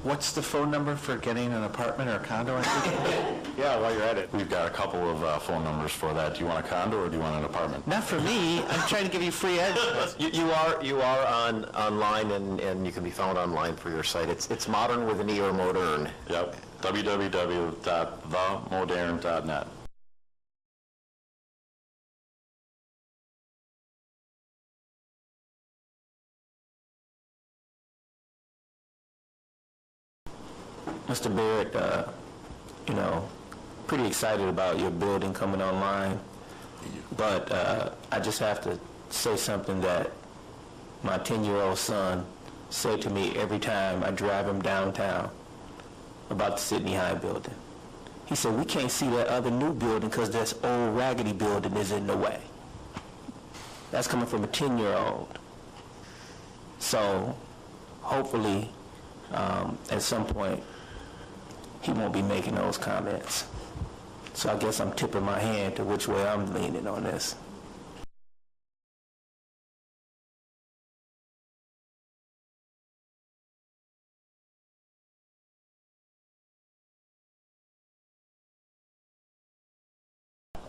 What's the phone number for getting an apartment or a condo? Yeah, while you're at it, we've got a couple of phone numbers for that. Do you want a condo or do you want an apartment? Not for me. I'm trying to give you free address. You are online, and you can be found online for your site. It's modern with an E or modern. Yep, www.themodern.net. Mr. Barrett, pretty excited about your building coming online, but I just have to say something that my 10-year-old son said to me every time I drive him downtown about the Sidney High building. He said, we can't see that other new building because this old raggedy building is in the way. That's coming from a 10-year-old. So hopefully at some point he won't be making those comments. So I guess I'm tipping my hand to which way I'm leaning on this.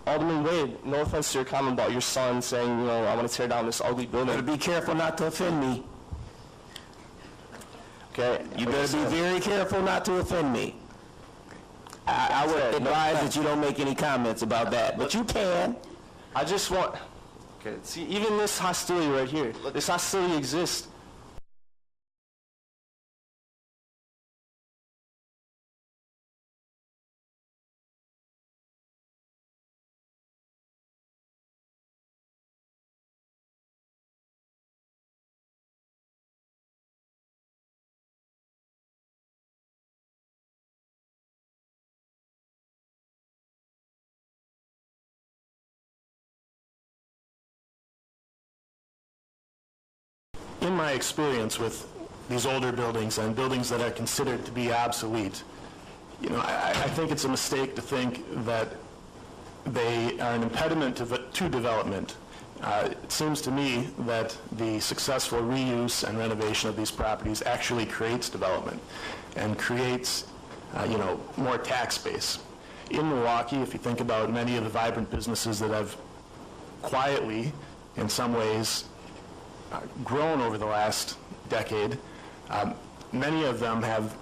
Alderman Wade, no offense to your comment about your son saying, I want to tear down this ugly building. You better be careful not to offend me. Okay. You better be very careful not to offend me. I would advise that you don't make any comments about that, but you can. I just want, okay, see, even this hostility right here, this hostility exists. In my experience with these older buildings and buildings that are considered to be obsolete, I think it's a mistake to think that they are an impediment to development. It seems to me that the successful reuse and renovation of these properties actually creates development and creates, more tax base. In Milwaukee, if you think about many of the vibrant businesses that have quietly, in some ways, grown over the last decade, many of them have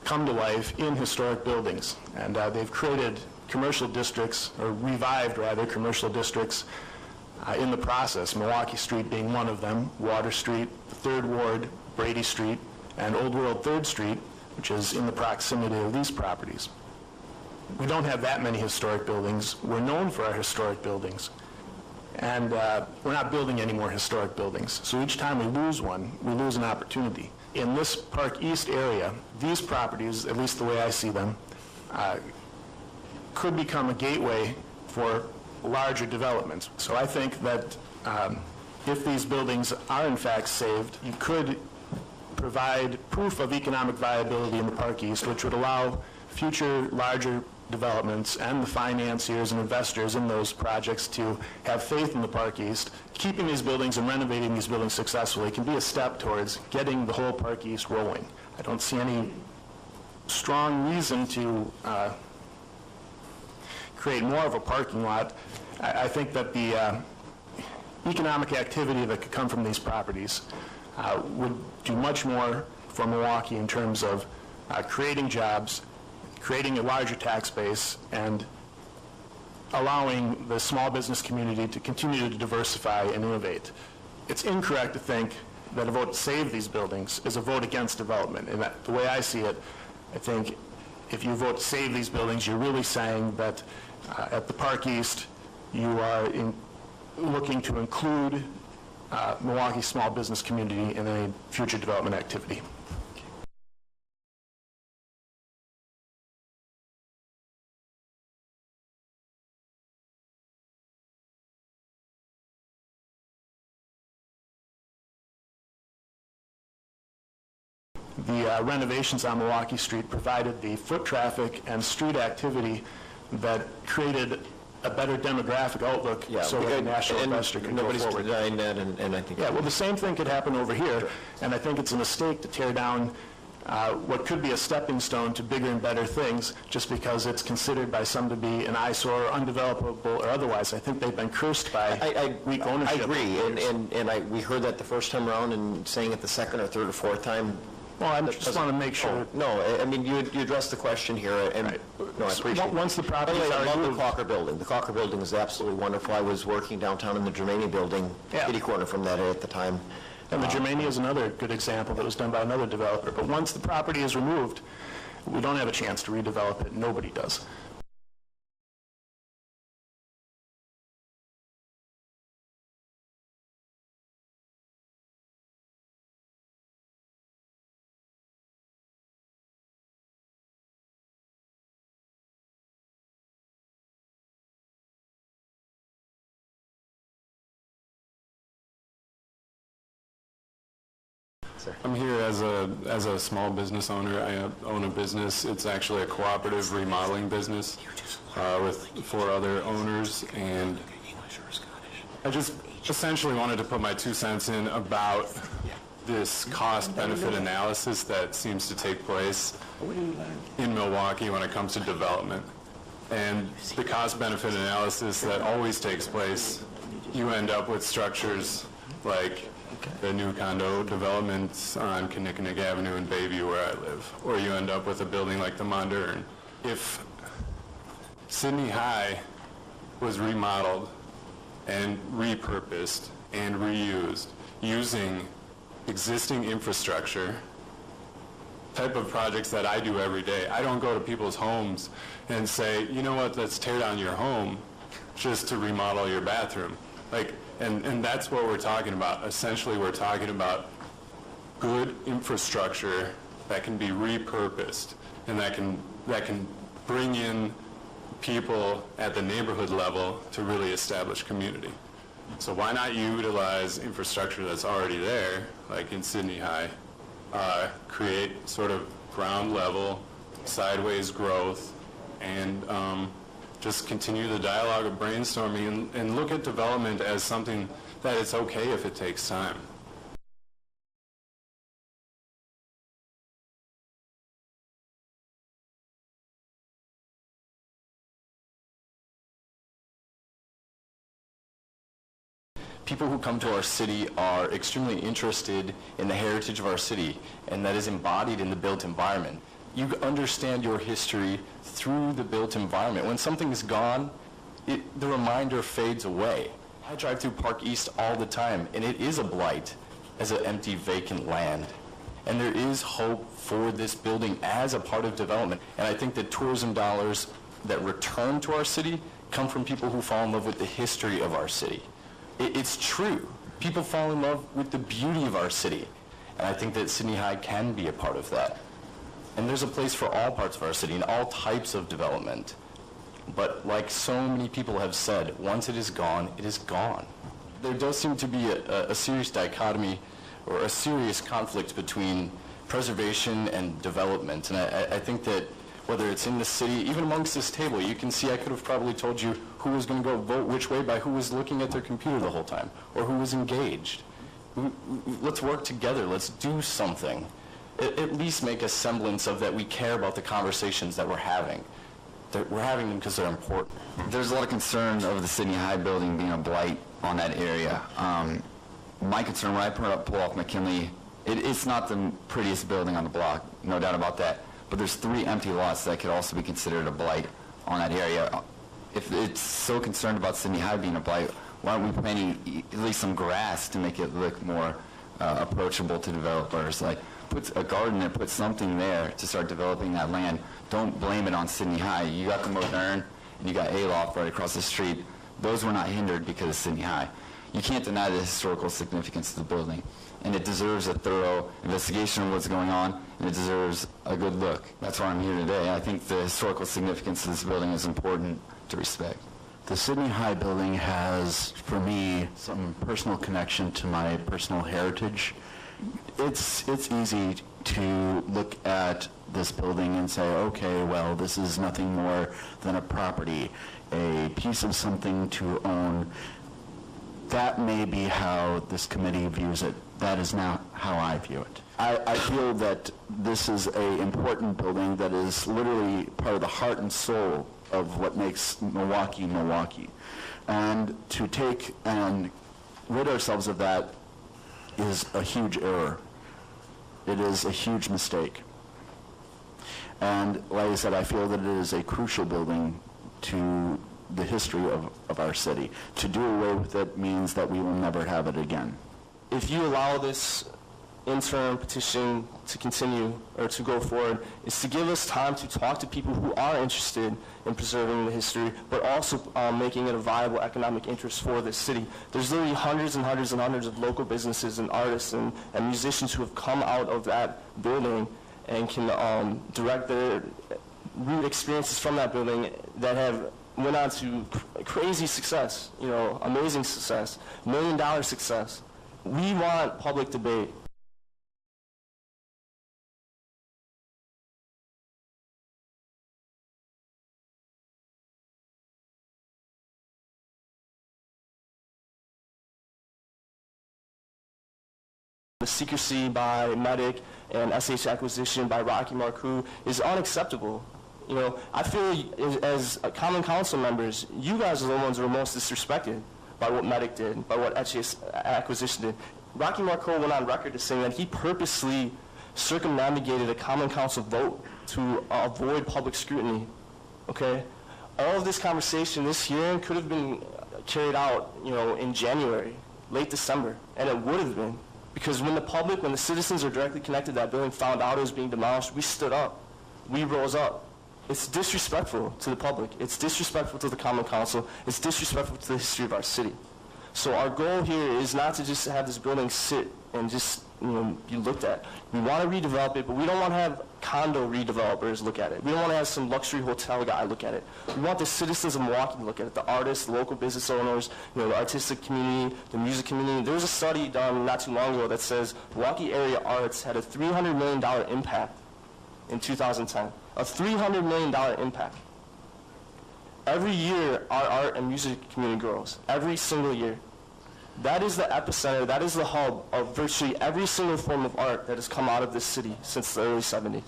come to life in historic buildings, and they've created commercial districts, or revived rather commercial districts in the process, Milwaukee Street being one of them, Water Street, the 3rd Ward, Brady Street, and Old World 3rd Street, which is in the proximity of these properties. We don't have that many historic buildings. We're known for our historic buildings. And we're not building any more historic buildings. So each time we lose one, we lose an opportunity. In this Park East area, these properties, at least the way I see them, could become a gateway for larger developments. So I think that if these buildings are in fact saved, you could provide proof of economic viability in the Park East, which would allow future larger developments and the financiers and investors in those projects to have faith in the Park East. Keeping these buildings and renovating these buildings successfully can be a step towards getting the whole Park East rolling. I don't see any strong reason to create more of a parking lot. I think that the economic activity that could come from these properties would do much more for Milwaukee in terms of creating jobs, creating a larger tax base, and allowing the small business community to continue to diversify and innovate. It's incorrect to think that a vote to save these buildings is a vote against development. And the way I see it, I think if you vote to save these buildings, you're really saying that at the Park East, you are looking to include Milwaukee's small business community in any future development activity. The renovations on Milwaukee Street provided the foot traffic and street activity that created a better demographic outlook, so that a national investor could go forward. Nobody's denying that, and I think... Yeah, well, the same thing could happen over here, and I think it's a mistake to tear down what could be a stepping stone to bigger and better things just because it's considered by some to be an eyesore, undevelopable, or otherwise. I think they've been cursed by weak ownership. I agree, and we heard that the first time around and saying it the second or third or fourth time. Well, I just want to make sure. No, I mean, you addressed the question here, and no, I appreciate it. Once the property is I love the removed. Clocker building. The Clocker building is absolutely wonderful. I was working downtown in the Germania building, kitty corner from that at the time. And the Germania is another good example that was done by another developer. But once the property is removed, we don't have a chance to redevelop it. Nobody does. I'm here as a small business owner. I own a business. It's actually a cooperative remodeling business with 4 other owners, and I just essentially wanted to put my 2 cents in about this cost-benefit analysis that seems to take place in Milwaukee when it comes to development. And the cost-benefit analysis that always takes place, you end up with structures like the new condo developments on Kinnickinnick Avenue in Bayview where I live, or you end up with a building like the Mondurn. If Sydney High was remodeled and repurposed and reused using existing infrastructure, type of projects that I do every day, I don't go to people's homes and say, you know what, let's tear down your home just to remodel your bathroom. And that's what we're talking about. Essentially, we're talking about good infrastructure that can be repurposed and that can bring in people at the neighborhood level to really establish community. So why not utilize infrastructure that's already there, like in Sydney High, create sort of ground level, sideways growth, and just continue the dialogue of brainstorming and look at development as something that it's okay if it takes time. People who come to our city are extremely interested in the heritage of our city, and that is embodied in the built environment. You understand your history through the built environment. When something is gone, the reminder fades away. I drive through Park East all the time, and it is a blight as an empty, vacant land. And there is hope for this building as a part of development. And I think that tourism dollars that return to our city come from people who fall in love with the history of our city. It's true. People fall in love with the beauty of our city. And I think that Sydney High can be a part of that. And there's a place for all parts of our city and all types of development. But like so many people have said, once it is gone, it is gone. There does seem to be a serious dichotomy or a serious conflict between preservation and development. And I think that whether it's in the city, even amongst this table, you can see I could have probably told you who was going to go vote which way by who was looking at their computer the whole time or who was engaged. Let's work together. Let's do something. At least make a semblance of that we care about the conversations that we're having. We're having them because they're important. There's a lot of concern over the Sydney High building being a blight on that area. My concern when I pull off McKinley, it's not the prettiest building on the block, no doubt about that. But there's 3 empty lots that could also be considered a blight on that area. If it's so concerned about Sydney High being a blight, why aren't we planting at least some grass to make it look more approachable to developers? Like, put a garden and put something there to start developing that land. Don't blame it on Sydney High. You got the Modern and you got Aloft right across the street. Those were not hindered because of Sydney High. You can't deny the historical significance of the building, and it deserves a thorough investigation of what's going on, and it deserves a good look. That's why I'm here today. I think the historical significance of this building is important to respect. The Sydney High building has, for me, some personal connection to my personal heritage. It's easy to look at this building and say, okay, well, this is nothing more than a property, a piece of something to own. that may be how this committee views it. That is not how I view it. I feel that this is an important building that is literally part of the heart and soul of what makes Milwaukee, Milwaukee. And to take and rid ourselves of that is a huge error. It is a huge mistake. And like I said, I feel that it is a crucial building to the history of our city. To do away with it means that we will never have it again. If you allow this interim petition to continue or to go forward, is to give us time to talk to people who are interested in preserving the history, but also making it a viable economic interest for this city. There's literally hundreds and hundreds and hundreds of local businesses and artists and musicians who have come out of that building and can direct their root experiences from that building that have went on to crazy success, you know, amazing success, $1 million success. We want public debate. The secrecy by Medic and SH acquisition by Rocky Marcoux is unacceptable. You know, I feel as common council members, you guys are the ones who are most disrespected by what Medic did, by what SH acquisition did. Rocky Marcoux went on record as saying that he purposely circumnavigated a common council vote to avoid public scrutiny. Okay? All of this conversation, this hearing could have been carried out, you know, in January, late December, and it would have been. Because when the public, when the citizens are directly connected to that building found out it was being demolished, we stood up. We rose up. It's disrespectful to the public. It's disrespectful to the Common Council. It's disrespectful to the history of our city. So our goal here is not to just have this building sit and just, you know, be looked at. We want to redevelop it, but we don't want to have condo redevelopers look at it. We don't want to have some luxury hotel guy look at it. We want the citizens of Milwaukee to look at it, the artists, the local business owners, you know, the artistic community, the music community. There was a study done not too long ago that says Milwaukee area arts had a $300 million impact in 2010. A $300 million impact. Every year, our art and music community grows. Every single year. That is the epicenter, that is the hub of virtually every single form of art that has come out of this city since the early 70s.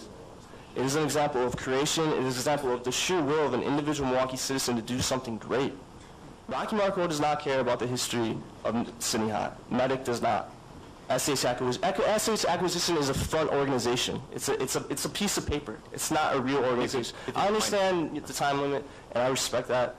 It is an example of creation. It is an example of the sheer will of an individual Milwaukee citizen to do something great. Rocky Marcoux does not care about the history of City High. Medic does not. SH Acquisition is a front organization. It's a piece of paper. It's not a real organization. I understand the time limit, and I respect that.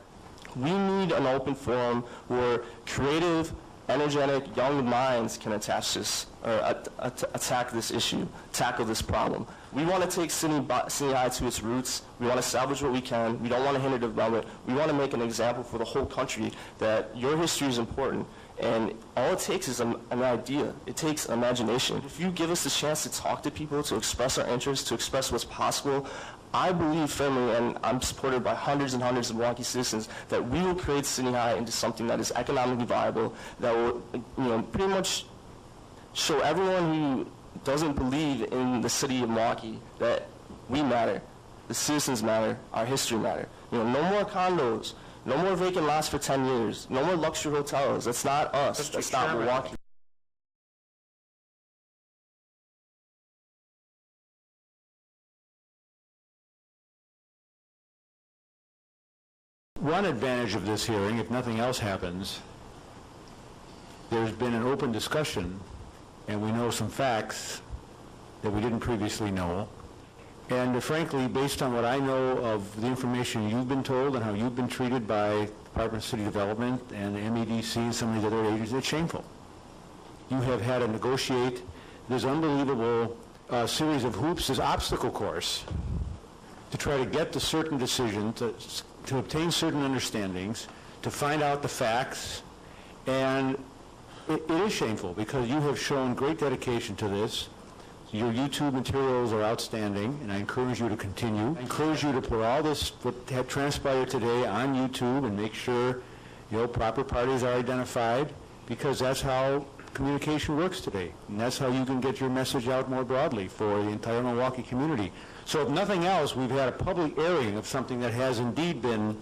We need an open forum where creative, energetic, young minds can attach this, or attack this issue, tackle this problem. We want to take City High to its roots. We want to salvage what we can. We don't want to hinder development. We want to make an example for the whole country that your history is important. And all it takes is an idea. It takes imagination. If you give us the chance to talk to people, to express our interests, to express what's possible, I believe firmly, and I'm supported by hundreds and hundreds of Milwaukee citizens, that we will create City High into something that is economically viable, that will, you know, pretty much show everyone who doesn't believe in the city of Milwaukee that we matter, the citizens matter, our history matter. You know, no more condos. No more vacant lots for 10 years. No more luxury hotels. That's not us. That's not Milwaukee. One advantage of this hearing, if nothing else happens, there's been an open discussion, and we know some facts that we didn't previously know. And frankly, based on what I know of the information you've been told and how you've been treated by Department of City Development and the MEDC and some of the other agencies, it's shameful. You have had to negotiate this unbelievable series of hoops, this obstacle course, to try to get to certain decisions, to obtain certain understandings, to find out the facts. And it is shameful because you have shown great dedication to this. Your YouTube materials are outstanding, and I encourage you to continue. I encourage you to put all this, what had transpired today, on YouTube and make sure, you know, proper parties are identified, because that's how communication works today. And that's how you can get your message out more broadly for the entire Milwaukee community. So if nothing else, we've had a public airing of something that has indeed been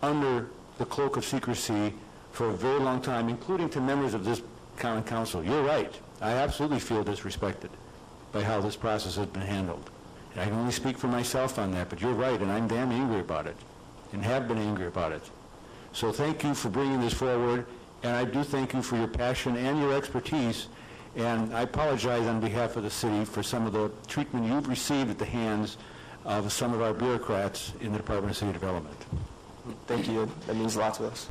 under the cloak of secrecy for a very long time, including to members of this common council. You're right. I absolutely feel disrespected by how this process has been handled. And I can only speak for myself on that, but you're right, and I'm damn angry about it, and have been angry about it. So thank you for bringing this forward, and I do thank you for your passion and your expertise, and I apologize on behalf of the city for some of the treatment you've received at the hands of some of our bureaucrats in the Department of City Development. Thank you. That means a lot to us.